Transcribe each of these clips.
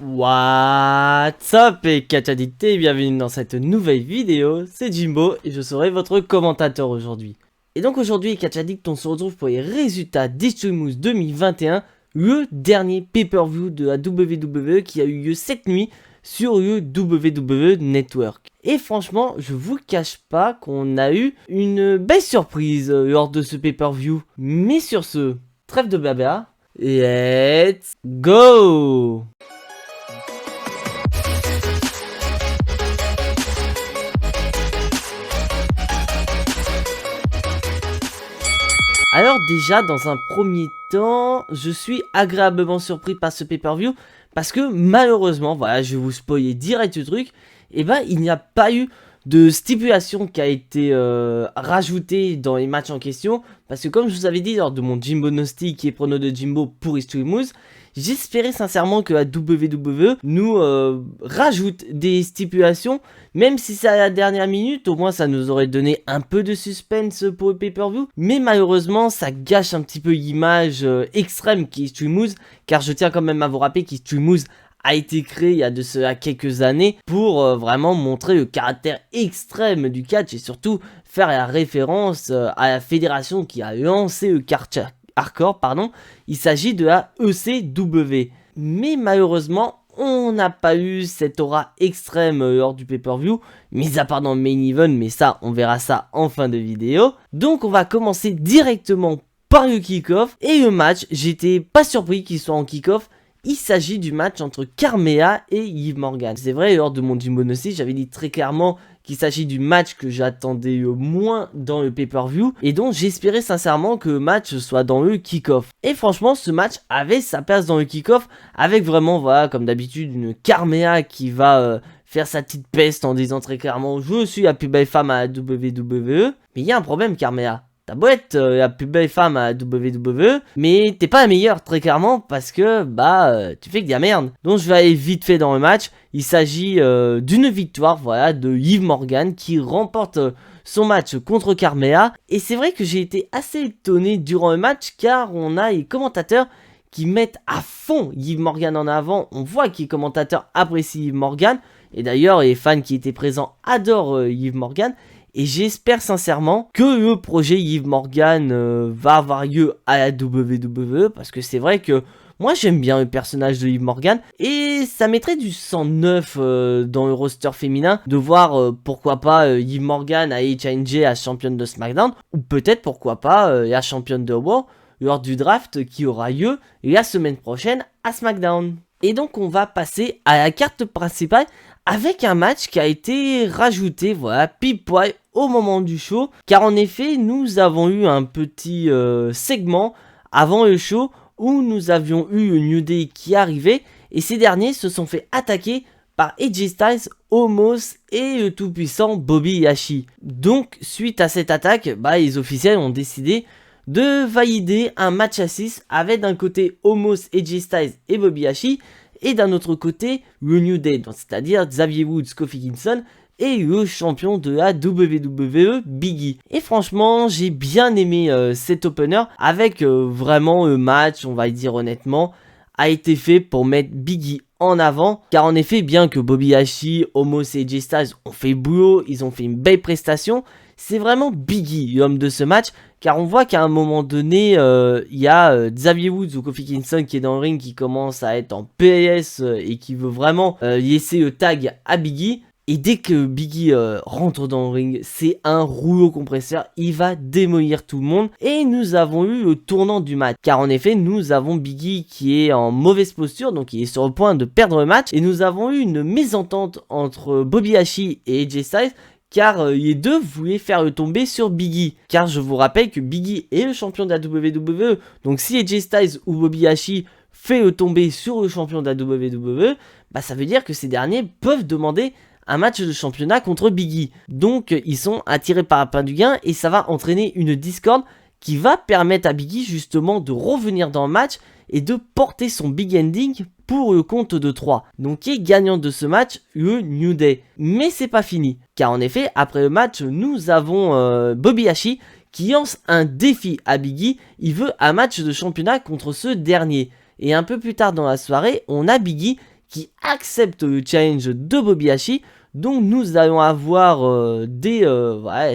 What's up et catch addict et bienvenue dans cette nouvelle vidéo, c'est Jimbo et je serai votre commentateur aujourd'hui. Et donc aujourd'hui catch addict, on se retrouve pour les résultats d'Extreme 2021, le dernier pay-per-view de la WWE qui a eu lieu cette nuit sur le WWE Network. Et franchement, je vous cache pas qu'on a eu une belle surprise lors de ce pay-per-view. Mais sur ce, trêve de blabla, let's go! Alors déjà, dans un premier temps, je suis agréablement surpris par ce pay-per-view parce que malheureusement, voilà, je vais vous spoiler direct le truc, et ben il n'y a pas eu de stipulation qui a été rajoutée dans les matchs en question parce que comme je vous avais dit lors de mon Jimbo Nosti qui est prono de Jimbo pour Extreme, j'espérais sincèrement que la WWE nous rajoute des stipulations, même si c'est à la dernière minute, au moins ça nous aurait donné un peu de suspense pour le pay-per-view. Mais malheureusement, ça gâche un petit peu l'image extrême qui est Extreme, car je tiens quand même à vous rappeler qu'Extreme a été créé il y a de cela quelques années pour vraiment montrer le caractère extrême du catch et surtout faire la référence à la fédération qui a lancé le catch hardcore, il s'agit de la ECW. Mais malheureusement, on n'a pas eu cette aura extrême lors du pay-per-view, mis à part dans le main event, mais ça, on verra ça en fin de vidéo. Donc on va commencer directement par le kick-off. Et le match, j'étais pas surpris qu'il soit en kick-off. Il s'agit du match entre Carmella et Liv Morgan. C'est vrai, lors de mon Jimbo Nosti, j'avais dit très clairement qu'il s'agit du match que j'attendais le moins dans le pay-per-view et donc j'espérais sincèrement que le match soit dans le kick-off. Et franchement, ce match avait sa place dans le kick-off avec vraiment, voilà, comme d'habitude, une Carmella qui va faire sa petite peste en disant très clairement « Je suis la plus belle femme à la WWE ». Mais il y a un problème, Carmella. T'as beau être la plus belle femme à WWE, mais t'es pas la meilleure très clairement parce que tu fais que de la merde. Donc je vais aller vite fait dans le match. Il s'agit d'une victoire, voilà, de Liv Morgan qui remporte son match contre Carmella. Et c'est vrai que j'ai été assez étonné durant le match car on a les commentateurs qui mettent à fond Liv Morgan en avant. On voit que les commentateurs apprécient Liv Morgan. Et d'ailleurs les fans qui étaient présents adorent Liv Morgan. Et j'espère sincèrement que le projet Liv Morgan va avoir lieu à la WWE. Parce que c'est vrai que moi j'aime bien le personnage de Liv Morgan. Et ça mettrait du sang neuf dans le roster féminin. De voir pourquoi pas Liv Morgan aller challenger à championne de SmackDown. Ou peut-être pourquoi pas la championne de Raw lors du draft qui aura lieu la semaine prochaine à SmackDown. Et donc on va passer à la carte principale avec un match qui a été rajouté, voilà, pile poil au moment du show. Car en effet, nous avons eu un petit segment avant le show où nous avions eu New Day qui arrivait. Et ces derniers se sont fait attaquer par AJ Styles, Omos et le tout-puissant Bobby Lashley. Donc suite à cette attaque, les officiels ont décidé de valider un match à 6 avec d'un côté Omos, AJ Styles et Bobby Lashley et d'un autre côté le New Day, c'est-à-dire Xavier Woods, Kofi Kingston et le champion de la WWE, Big E. Et franchement, j'ai bien aimé cet opener avec vraiment le match, on va le dire honnêtement, a été fait pour mettre Big E en avant. Car en effet, bien que Bobby Lashley, Omos et AJ Styles ont fait le boulot, ils ont fait une belle prestation, c'est vraiment Big E, l'homme de ce match. Car on voit qu'à un moment donné, il y a Xavier Woods ou Kofi Kingston qui est dans le ring, qui commence à être en PLS et qui veut vraiment laisser le tag à Big E. Et dès que Big E rentre dans le ring, c'est un rouleau compresseur, il va démolir tout le monde. Et nous avons eu le tournant du match, car en effet, nous avons Big E qui est en mauvaise posture, donc il est sur le point de perdre le match. Et nous avons eu une mésentente entre Bobby Lashley et AJ Styles, car les deux voulaient faire le tomber sur Big E. Car je vous rappelle que Big E est le champion de la WWE, donc si AJ Styles ou Bobby Lashley fait le tomber sur le champion de la WWE, ça veut dire que ces derniers peuvent demander un match de championnat contre Big E. Donc ils sont attirés par la pain du gain et ça va entraîner une discorde qui va permettre à Big E justement de revenir dans le match et de porter son big ending pour le compte de 3. Donc qui est gagnant de ce match, le New Day. Mais c'est pas fini, car en effet après le match nous avons Bobby Lashley qui lance un défi à Big E. Il veut un match de championnat contre ce dernier. Et un peu plus tard dans la soirée, on a Big E qui accepte le challenge de Bobby Hashi. Donc nous allons avoir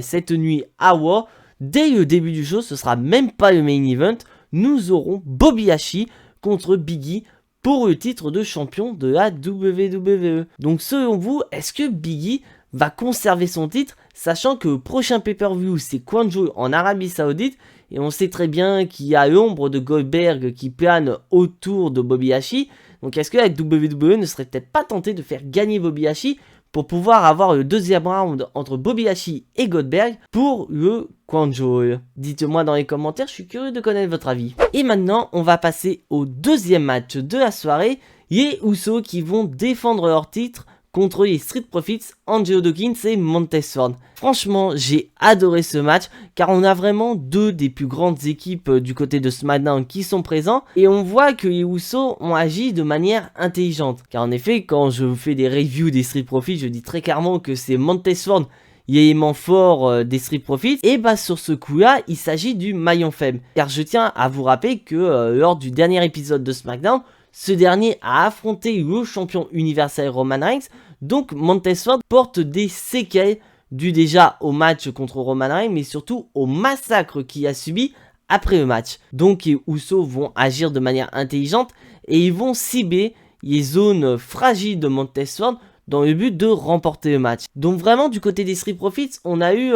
cette nuit à War, dès le début du show, ce sera même pas le main event, nous aurons Bobby Hashi contre Biggie pour le titre de champion de la WWE. Donc selon vous, est-ce que Biggie va conserver son titre, sachant que le prochain pay-per-view c'est Kwanjo en Arabie Saoudite, et on sait très bien qu'il y a l'ombre de Goldberg qui plane autour de Bobby Hashi. Donc est-ce que la WWE ne serait peut-être pas tentée de faire gagner Bobby Hashi pour pouvoir avoir le deuxième round entre Bobby Hashi et Goldberg pour le Kwanjo? Dites-moi dans les commentaires, je suis curieux de connaître votre avis. Et maintenant, on va passer au deuxième match de la soirée. Les Usos qui vont défendre leur titre contre les Street Profits, Angelo Dawkins et Montez Ford. Franchement, j'ai adoré ce match car on a vraiment deux des plus grandes équipes du côté de SmackDown qui sont présents et on voit que les Usos ont agi de manière intelligente. Car en effet, quand je fais des reviews des Street Profits, je dis très clairement que c'est Montez Ford l'élément fort des Street Profits, et bah sur ce coup là il s'agit du maillon faible, car je tiens à vous rappeler que lors du dernier épisode de SmackDown, ce dernier a affronté le champion universel Roman Reigns, donc Montez Ford porte des séquelles dues déjà au match contre Roman Reigns, mais surtout au massacre qu'il a subi après le match. Donc les Usos vont agir de manière intelligente et ils vont cibler les zones fragiles de Montez Ford dans le but de remporter le match. Donc vraiment du côté des Street Profits, on a eu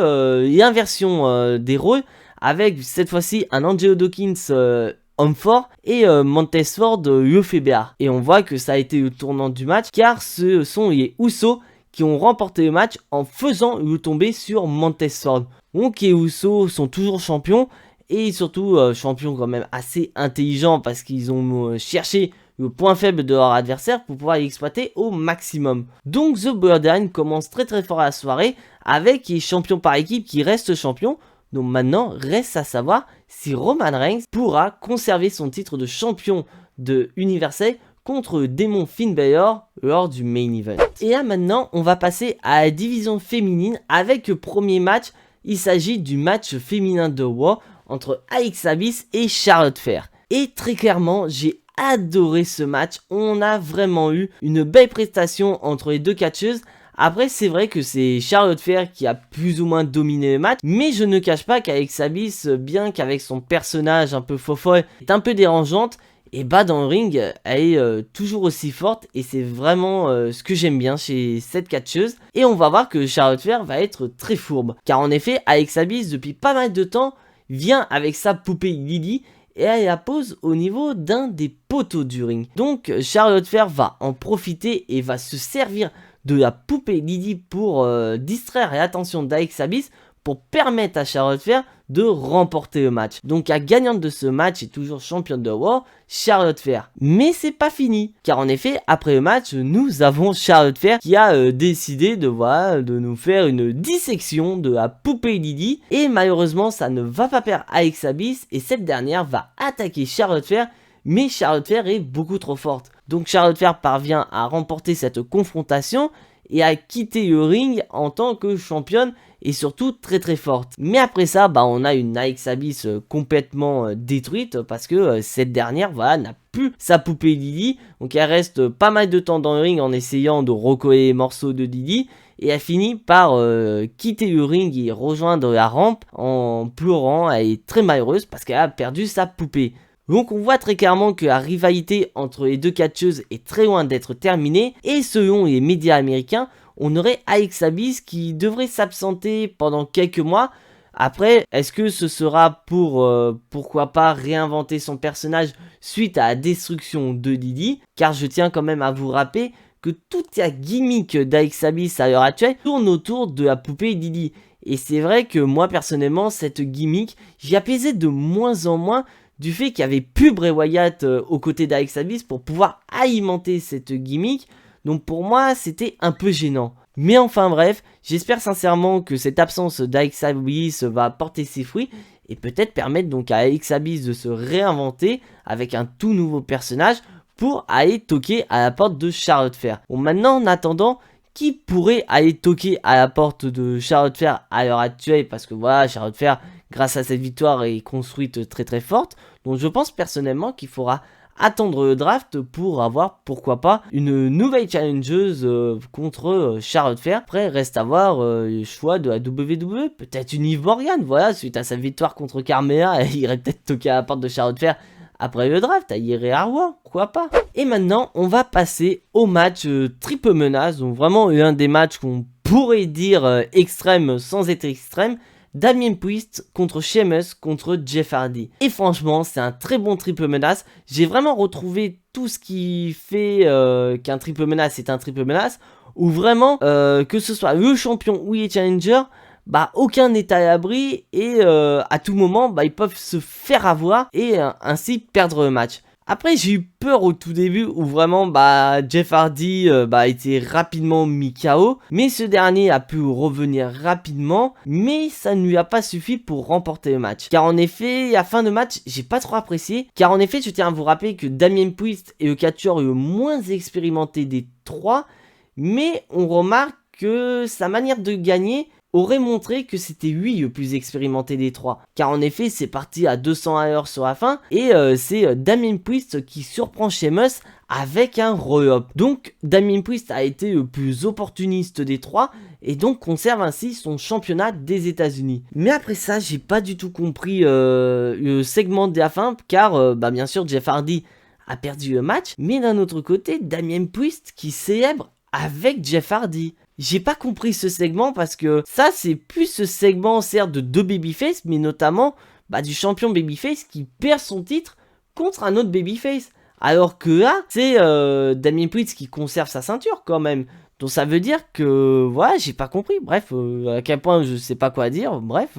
l'inversion des rôles avec cette fois-ci un Angelo Dawkins homme fort et Montez Ford le faiblard. Et on voit que ça a été le tournant du match car ce sont les Usos qui ont remporté le match en faisant le tomber sur Montez Ford. Donc les Usos sont toujours champions et surtout champions quand même assez intelligents parce qu'ils ont cherché le point faible de leur adversaire pour pouvoir l'exploiter au maximum. Donc The Bloodline commence très fort à la soirée avec les champions par équipe qui restent champions. Donc maintenant, reste à savoir si Roman Reigns pourra conserver son titre de champion de Universal contre le démon Finn Balor lors du main event. Et là maintenant, on va passer à la division féminine avec le premier match. Il s'agit du match féminin de Raw entre Alexa Bliss et Charlotte Flair. Et très clairement, j'ai adoré ce match. On a vraiment eu une belle prestation entre les deux catcheuses. Après, c'est vrai que c'est Charlotte Flair qui a plus ou moins dominé le match, mais je ne cache pas qu'Alexa Bliss, bien qu'avec son personnage un peu faux-folle, est un peu dérangeante, et bah dans le ring, elle est toujours aussi forte, et c'est vraiment ce que j'aime bien chez cette catcheuse. Et on va voir que Charlotte Flair va être très fourbe, car en effet, Alexa Bliss, depuis pas mal de temps, vient avec sa poupée Lily, et elle la pose au niveau d'un des poteaux du ring. Donc Charlotte Flair va en profiter et va se servir de la poupée Lily pour distraire l'attention d'Alexa Bliss pour permettre à Charlotte Flair de remporter le match. Donc la gagnante de ce match est toujours championne de Raw, Charlotte Flair. Mais c'est pas fini, car en effet, après le match, nous avons Charlotte Flair qui a décidé de nous faire une dissection de la poupée Lily. Et malheureusement, ça ne va pas plaire à Alexa Bliss et cette dernière va attaquer Charlotte Flair. Mais Charlotte Flair est beaucoup trop forte. Donc Charlotte Flair parvient à remporter cette confrontation et à quitter le ring en tant que championne et surtout très forte. Mais après ça, on a une Alexa Bliss complètement détruite parce que cette dernière n'a plus sa poupée Lily. Donc elle reste pas mal de temps dans le ring en essayant de recoller les morceaux de Lily. Et elle finit par quitter le ring et rejoindre la rampe en pleurant. Elle est très malheureuse parce qu'elle a perdu sa poupée. Donc on voit très clairement que la rivalité entre les deux catcheuses est très loin d'être terminée et selon les médias américains, on aurait Alexa Bliss qui devrait s'absenter pendant quelques mois. Après, est-ce que ce sera pour, pourquoi pas, réinventer son personnage suite à la destruction de Lily? Car je tiens quand même à vous rappeler que toute la gimmick d'Alexa Bliss à l'heure actuelle tourne autour de la poupée Lily. Et c'est vrai que moi personnellement, cette gimmick, j'y apaisais de moins en moins du fait qu'il n'y avait plus Bray Wyatt aux côtés d'Alexa Bliss pour pouvoir alimenter cette gimmick. Donc pour moi, c'était un peu gênant. Mais enfin bref, j'espère sincèrement que cette absence d'Alexa Bliss va porter ses fruits et peut-être permettre donc à Alexa Bliss de se réinventer avec un tout nouveau personnage pour aller toquer à la porte de Charlotte Flair. Bon, maintenant, en attendant, qui pourrait aller toquer à la porte de Charlotte Flair à l'heure actuelle? Parce que voilà, Charlotte Flair, grâce à cette victoire, est construite très forte. Donc je pense personnellement qu'il faudra attendre le draft pour avoir, pourquoi pas, une nouvelle challengeuse contre Charlotte Flair. Après, reste à voir le choix de la WWE, peut-être une Liv Morgan, voilà, suite à sa victoire contre Carmella, elle irait peut-être toquer à la porte de Charlotte Flair après le draft, elle irait à Raw, pourquoi pas. Et maintenant, on va passer au match triple menace, donc vraiment l'un des matchs qu'on pourrait dire extrême sans être extrême. Damien Priest contre Sheamus contre Jeff Hardy. Et franchement, c'est un très bon triple menace. J'ai vraiment retrouvé tout ce qui fait qu'un triple menace est un triple menace. Ou vraiment, que ce soit le champion ou les challengers, bah aucun n'est à l'abri et à tout moment, bah ils peuvent se faire avoir et ainsi perdre le match. Après, j'ai eu peur au tout début où vraiment Jeff Hardy a été rapidement mis KO. Mais ce dernier a pu revenir rapidement. Mais ça ne lui a pas suffi pour remporter le match. Car en effet, à fin de match, j'ai pas trop apprécié. Car en effet, je tiens à vous rappeler que Damien Priest est le catcheur le moins expérimenté des trois. Mais on remarque que sa manière de gagner aurait montré que c'était lui le plus expérimenté des trois. Car en effet, c'est parti à 200 à l'heure sur la fin. Et c'est Damien Priest qui surprend Sheamus avec un roll-up. Donc Damien Priest a été le plus opportuniste des trois. Et donc conserve ainsi son championnat des États-Unis. Mais après ça, j'ai pas du tout compris le segment de la fin. Car bien sûr, Jeff Hardy a perdu le match. Mais d'un autre côté, Damien Priest qui célèbre avec Jeff Hardy. J'ai pas compris ce segment parce que ça c'est plus ce segment certes de deux babyface mais notamment du champion babyface qui perd son titre contre un autre babyface. Alors que là c'est Damien Priest qui conserve sa ceinture quand même. Donc ça veut dire que voilà, j'ai pas compris. Bref, à quel point je sais pas quoi dire. Bref,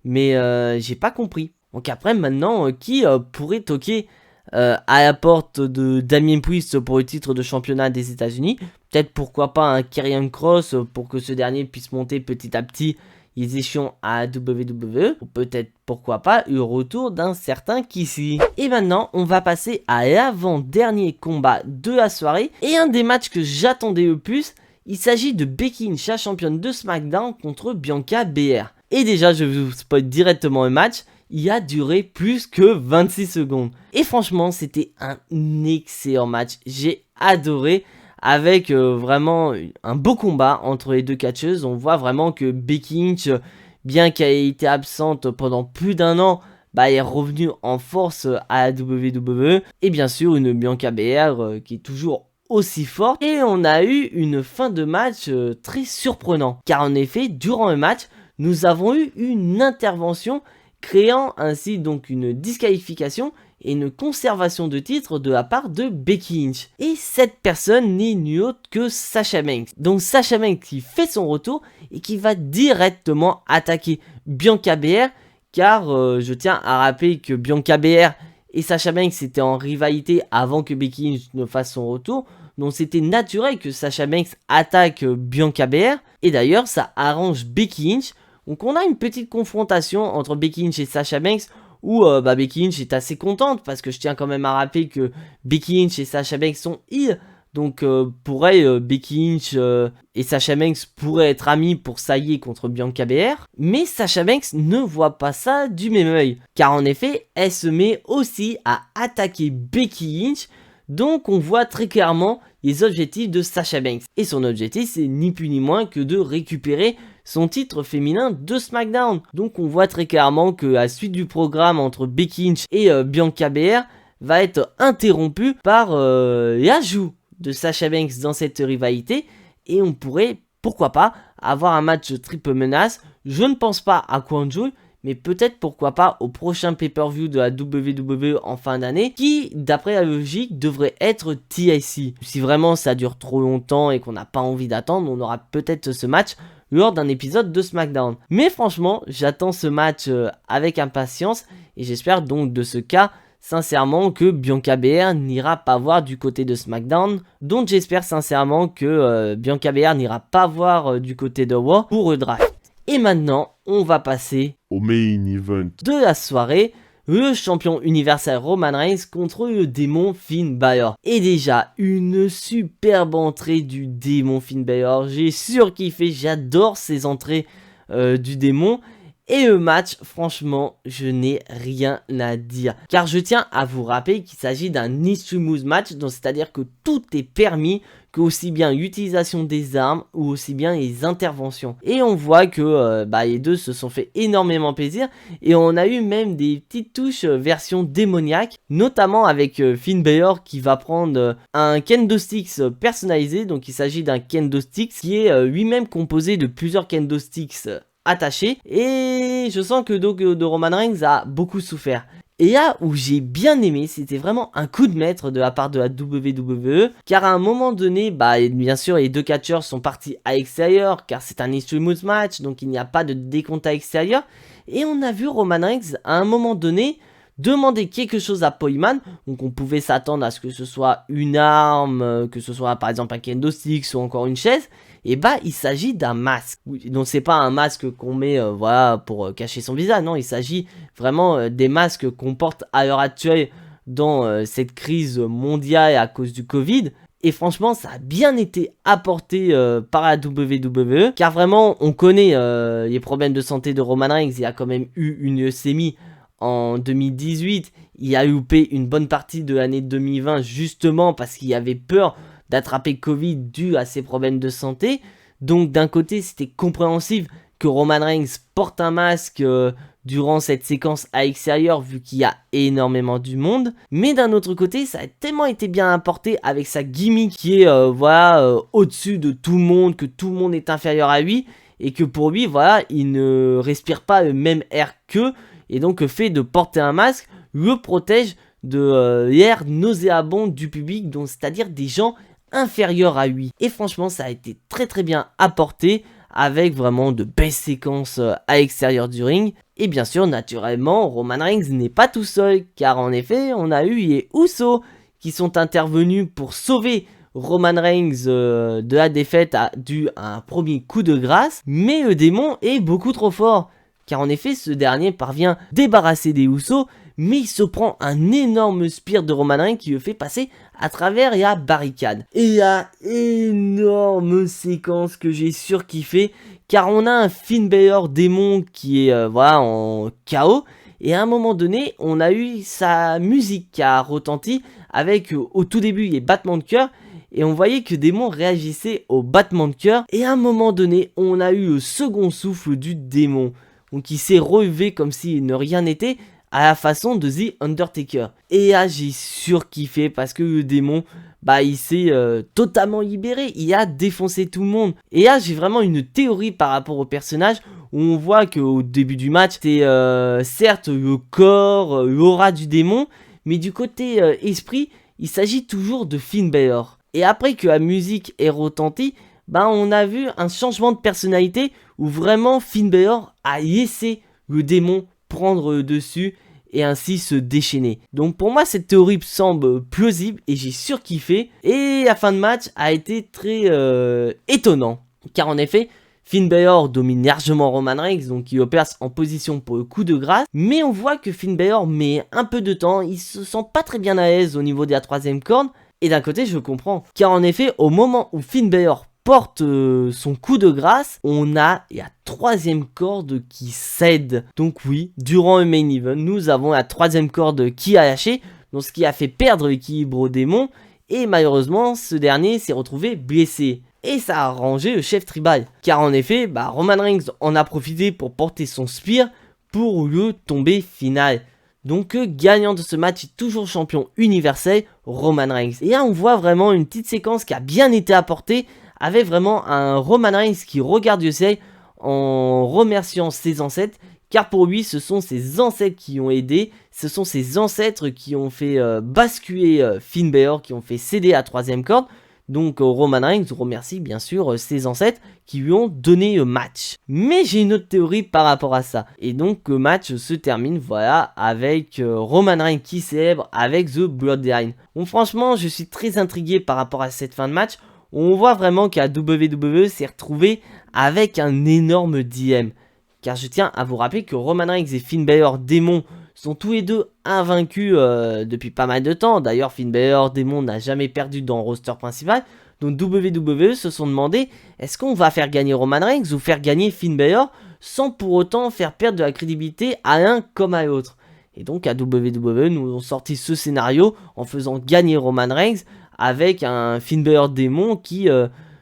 mais j'ai pas compris. Donc après maintenant qui pourrait toquer à la porte de Damien Priest pour le titre de championnat des États-Unis. Peut-être pourquoi pas un Karrion Kross pour que ce dernier puisse monter petit à petit les échelons à WWE. Ou peut-être pourquoi pas le retour d'un certain Kissy. Et maintenant on va passer à l'avant-dernier combat de la soirée. Et un des matchs que j'attendais le plus. Il s'agit de Becky Lynch, la championne de SmackDown contre Bianca Belair. Et déjà je vous spoil directement le match. Il a duré plus que 26 secondes. Et franchement, c'était un excellent match. J'ai adoré. Avec vraiment un beau combat entre les deux catcheuses. On voit vraiment que Becky Lynch, bien qu'elle ait été absente pendant plus d'un an, est revenue en force à la WWE. Et bien sûr, une Bianca Belair qui est toujours aussi forte. Et on a eu une fin de match très surprenante. Car en effet, durant le match, nous avons eu une intervention créant ainsi donc une disqualification et une conservation de titre de la part de Becky Lynch. Et cette personne n'est nulle autre que Sasha Banks. Donc Sasha Banks qui fait son retour et qui va directement attaquer Bianca Belair, car je tiens à rappeler que Bianca Belair et Sasha Banks étaient en rivalité avant que Becky Lynch ne fasse son retour. Donc c'était naturel que Sasha Banks attaque Bianca Belair. Et d'ailleurs ça arrange Becky Lynch. Donc on a une petite confrontation entre Becky Lynch et Sasha Banks où Becky Lynch est assez contente parce que je tiens quand même à rappeler que Becky Lynch et Sasha Banks sont heel. Donc pour elle, Becky Lynch et Sasha Banks pourraient être amis pour s'allier contre Bianca Belair. Mais Sasha Banks ne voit pas ça du même œil. Car en effet, elle se met aussi à attaquer Becky Lynch. Donc on voit très clairement les objectifs de Sasha Banks. Et son objectif c'est ni plus ni moins que de récupérer son titre féminin de SmackDown. Donc on voit très clairement que la suite du programme entre Becky Lynch et Bianca Belair va être interrompue par l'ajout de Sasha Banks dans cette rivalité. Et on pourrait, pourquoi pas, avoir un match triple menace. Je ne pense pas à Kwanju, mais peut-être pourquoi pas au prochain pay-per-view de la WWE en fin d'année, qui d'après la logique devrait être TLC. Si vraiment ça dure trop longtemps et qu'on n'a pas envie d'attendre, on aura peut-être ce match lors d'un épisode de SmackDown. Mais franchement, j'attends ce match avec impatience et j'espère donc de ce cas sincèrement que Bianca Belair n'ira pas voir du côté de SmackDown. Donc j'espère sincèrement que Bianca Belair n'ira pas voir du côté de Raw pour le draft. Et maintenant, on va passer au main event de la soirée, le champion universel Roman Reigns contre le démon Finn Balor. Et déjà, une superbe entrée du démon Finn Balor. J'ai surkiffé, j'adore ces entrées du démon. Et le match, franchement, je n'ai rien à dire. Car je tiens à vous rappeler qu'il s'agit d'un Extreme match, donc c'est-à-dire que tout est permis, que aussi bien l'utilisation des armes ou aussi bien les interventions. Et on voit que les deux se sont fait énormément plaisir et on a eu même des petites touches version démoniaque, notamment avec Finn Balor qui va prendre un Kendo Sticks personnalisé. Donc il s'agit d'un Kendo Sticks qui est lui-même composé de plusieurs Kendo Sticks attaché, et je sens que donc de Roman Reigns a beaucoup souffert. Et là où j'ai bien aimé, c'était vraiment un coup de maître de la part de la WWE, car à un moment donné, bien sûr les deux catcheurs sont partis à l'extérieur, car c'est un Extreme Rules match, donc il n'y a pas de décompte à l'extérieur, et on a vu Roman Reigns à un moment donné demander quelque chose à Poiman. Donc on pouvait s'attendre à ce que ce soit une arme, que ce soit par exemple un kendo stick ou encore une chaise. Et il s'agit d'un masque. Donc c'est pas un masque qu'on met pour cacher son visage. Non, il s'agit vraiment des masques qu'on porte à l'heure actuelle dans cette crise mondiale à cause du Covid. Et franchement, ça a bien été apporté par la WWE, car vraiment, on connaît les problèmes de santé de Roman Reigns. Il y a quand même eu une leucémie en 2018. Il a loupé une bonne partie de l'année 2020 justement parce qu'il avait peur d'attraper Covid dû à ses problèmes de santé. Donc d'un côté, c'était compréhensible que Roman Reigns porte un masque durant cette séquence à l'extérieur vu qu'il y a énormément du monde. Mais d'un autre côté, ça a tellement été bien apporté avec sa gimmick qui est au-dessus de tout le monde, que tout le monde est inférieur à lui et que pour lui, il ne respire pas le même air qu'eux. Et donc le fait de porter un masque le protège de l'air nauséabond du public, donc c'est-à-dire des gens inférieurs à lui. Et franchement, ça a été très très bien apporté avec vraiment de belles séquences à l'extérieur du ring. Et bien sûr, naturellement, Roman Reigns n'est pas tout seul, car en effet, on a eu les Usos qui sont intervenus pour sauver Roman Reigns de la défaite dû à un premier coup de grâce. Mais le démon est beaucoup trop fort, car en effet, ce dernier parvient à débarrasser des Usos, mais il se prend un énorme spear de Roman Reigns qui le fait passer à travers la barricade. Et la énorme séquence que j'ai surkiffé, car on a un Finn Balor démon qui est en KO, et à un moment donné, on a eu sa musique qui a retenti avec au tout début les battements de cœur, et on voyait que démon réagissait aux battements de cœur, et à un moment donné, on a eu le second souffle du démon. Donc il s'est relevé comme si ne rien n'était, à la façon de The Undertaker. Et là j'ai surkiffé parce que le démon, il s'est totalement libéré, il a défoncé tout le monde. Et là j'ai vraiment une théorie par rapport au personnage, où on voit qu'au début du match, c'est certes le corps, l'aura du démon, mais du côté esprit, il s'agit toujours de Finn Balor. Et après que la musique est retentie, on a vu un changement de personnalité où vraiment Finn Balor a laissé le démon prendre le dessus et ainsi se déchaîner. Donc pour moi cette théorie semble plausible et j'ai surkiffé. Et la fin de match a été très étonnant, car en effet Finn Balor domine largement Roman Reigns, donc il opère en position pour le coup de grâce, mais on voit que Finn Balor met un peu de temps, il se sent pas très bien à l'aise au niveau de la troisième corde. Et d'un côté je comprends, car en effet au moment où Finn Balor porte son coup de grâce, on a la troisième corde qui cède. Donc oui, durant le main event, nous avons la troisième corde qui a lâché, donc ce qui a fait perdre l'équilibre au démon, et malheureusement ce dernier s'est retrouvé blessé. Et ça a arrangé le chef tribal, car en effet, Roman Reigns en a profité pour porter son spear pour le tomber final. Donc gagnant de ce match est toujours champion universel, Roman Reigns. Et là on voit vraiment une petite séquence qui a bien été apportée, avec vraiment un Roman Reigns qui regarde le ciel en remerciant ses ancêtres, car pour lui ce sont ses ancêtres qui ont aidé, ce sont ses ancêtres qui ont fait basculer Finn Balor, qui ont fait céder à troisième corde. Donc Roman Reigns remercie bien sûr ses ancêtres qui lui ont donné le match. Mais j'ai une autre théorie par rapport à ça. Et donc le match se termine avec Roman Reigns qui célèbre avec The Bloodline. Donc franchement je suis très intrigué par rapport à cette fin de match. On voit vraiment qu'à WWE s'est retrouvé avec un énorme DM. Car je tiens à vous rappeler que Roman Reigns et Finn Balor démon sont tous les deux invaincus depuis pas mal de temps. D'ailleurs Finn Balor démon n'a jamais perdu dans le roster principal. Donc WWE se sont demandé, est-ce qu'on va faire gagner Roman Reigns ou faire gagner Finn Balor sans pour autant faire perdre de la crédibilité à l'un comme à l'autre. Et donc à WWE, nous ont sorti ce scénario en faisant gagner Roman Reigns avec un Finn Balor démon qui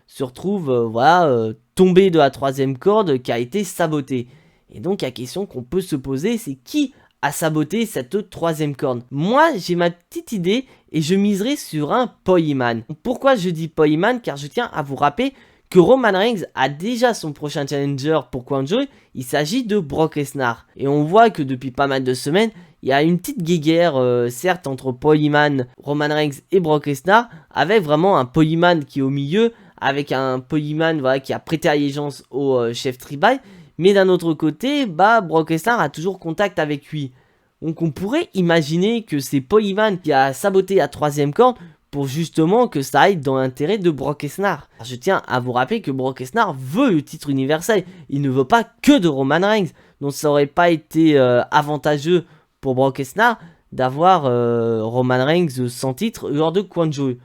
se retrouve tombé de la 3e corde, qui a été saboté. Et donc la question qu'on peut se poser, c'est qui a saboté cette 3e corde? Moi, j'ai ma petite idée et je miserai sur un Poiman. Pourquoi je dis Poiman? Car je tiens à vous rappeler que Roman Reigns a déjà son prochain challenger pour Crown Jewel. Il s'agit de Brock Lesnar. Et on voit que depuis pas mal de semaines, il y a une petite guéguerre, certes, entre Poiman, Roman Reigns et Brock Lesnar, avec vraiment un Poiman qui est au milieu, avec un Poiman qui a prêté allégeance au chef tribal. Mais d'un autre côté, Brock Lesnar a toujours contact avec lui. Donc on pourrait imaginer que c'est Poiman qui a saboté la 3e corde pour justement que ça aille dans l'intérêt de Brock Lesnar. Je tiens à vous rappeler que Brock Lesnar veut le titre universel. Il ne veut pas que de Roman Reigns. Donc ça aurait pas été avantageux pour Brock Lesnar d'avoir Roman Reigns sans titre lors de Crown Jewel.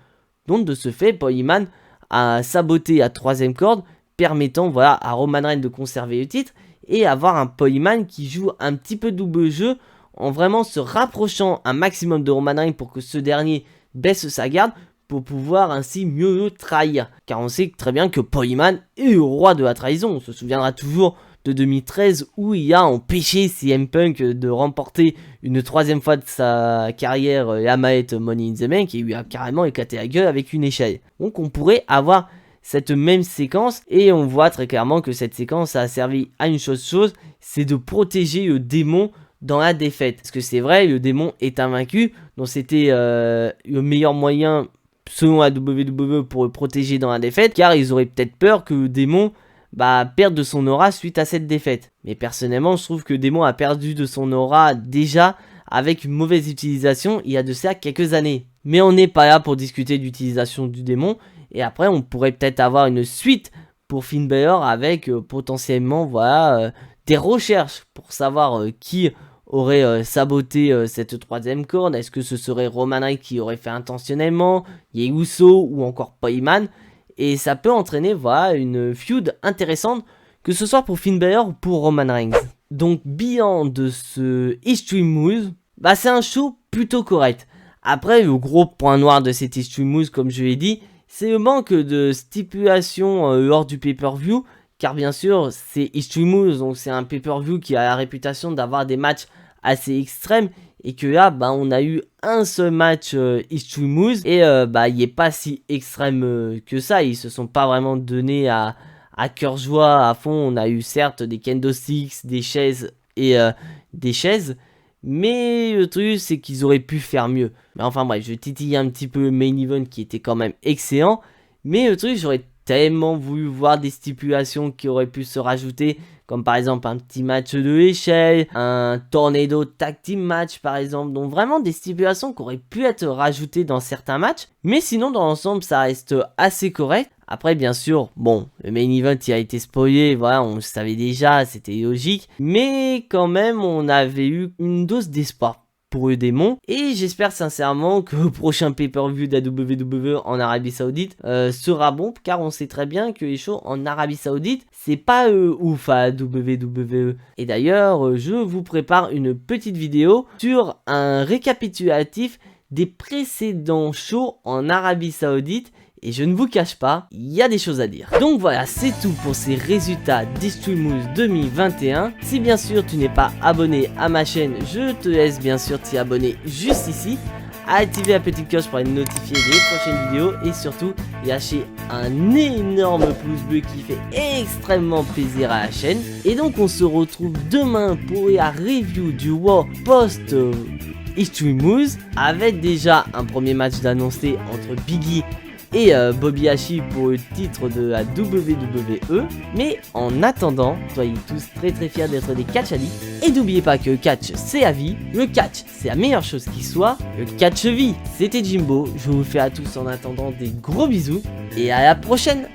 Donc de ce fait, Poiman a saboté la 3e corde, permettant à Roman Reigns de conserver le titre et avoir un Poiman qui joue un petit peu double jeu en vraiment se rapprochant un maximum de Roman Reigns pour que ce dernier baisse sa garde pour pouvoir ainsi mieux le trahir. Car on sait très bien que Poiman est le roi de la trahison. On se souviendra toujours de 2013 où il a empêché CM Punk de remporter une 3e fois de sa carrière la mallette Money in the Bank et lui a carrément éclaté la gueule avec une échelle. Donc on pourrait avoir cette même séquence et on voit très clairement que cette séquence a servi à une chose, c'est de protéger le démon dans la défaite. Parce que c'est vrai, le démon est invaincu, donc c'était le meilleur moyen selon la WWE pour le protéger dans la défaite, car ils auraient peut-être peur que le démon perde de son aura suite à cette défaite. Mais personnellement, je trouve que le démon a perdu de son aura déjà avec une mauvaise utilisation il y a de ça quelques années. Mais on n'est pas là pour discuter d'utilisation du démon, et après on pourrait peut-être avoir une suite pour Finn Balor avec potentiellement des recherches pour savoir qui aurait saboté cette 3e corde. Est-ce que ce serait Roman Reigns qui aurait fait intentionnellement, Jey Uso ou encore Poiman? Et ça peut entraîner une feud intéressante, que ce soit pour Finn Balor ou pour Roman Reigns. Donc bilan de ce Extreme Moves, c'est un show plutôt correct. Après, le gros point noir de cet Extreme Moves, comme je l'ai dit, c'est le manque de stipulation lors du pay-per-view. Car bien sûr, c'est Extreme Moves, donc c'est un pay-per-view qui a la réputation d'avoir des matchs assez extrêmes. Et que là, on a eu un seul match Extreme Moves. Et il n'est pas si extrême que ça. Ils se sont pas vraiment donnés à cœur joie à fond. On a eu certes des kendo sticks, des chaises et des chaises. Mais le truc, c'est qu'ils auraient pu faire mieux. Mais enfin bref, je titille un petit peu le main event qui était quand même excellent. Mais le truc, j'aurais tellement voulu voir des stipulations qui auraient pu se rajouter, comme par exemple un petit match de l'échelle, un tornado tag team match par exemple. Donc vraiment des stipulations qui auraient pu être rajoutées dans certains matchs. Mais sinon dans l'ensemble ça reste assez correct. Après bien sûr, le main event il a été spoilé, on le savait déjà, c'était logique. Mais quand même on avait eu une dose d'espoir pour le démon, et j'espère sincèrement que le prochain pay-per-view de la WWE en Arabie Saoudite sera bon, car on sait très bien que les shows en Arabie Saoudite c'est pas ouf à WWE. Et d'ailleurs je vous prépare une petite vidéo sur un récapitulatif des précédents shows en Arabie Saoudite. Et je ne vous cache pas, il y a des choses à dire. Donc voilà, c'est tout pour ces résultats d'Extreme Moves 2021. Si bien sûr tu n'es pas abonné à ma chaîne, je te laisse bien sûr t'y abonner juste ici. Activer la petite cloche pour être notifié des prochaines vidéos. Et surtout, lâcher un énorme pouce bleu qui fait extrêmement plaisir à la chaîne. Et donc on se retrouve demain pour la review du Raw post Extreme Moves. Avec déjà un premier match d'annoncer entre Biggie et Bobby Lashley pour le titre de la WWE. Mais en attendant, soyez tous très fiers d'être des catch addicts. Et n'oubliez pas que le catch c'est la vie, le catch c'est la meilleure chose qui soit, le catch vie. C'était Jimbo, je vous fais à tous en attendant des gros bisous et à la prochaine.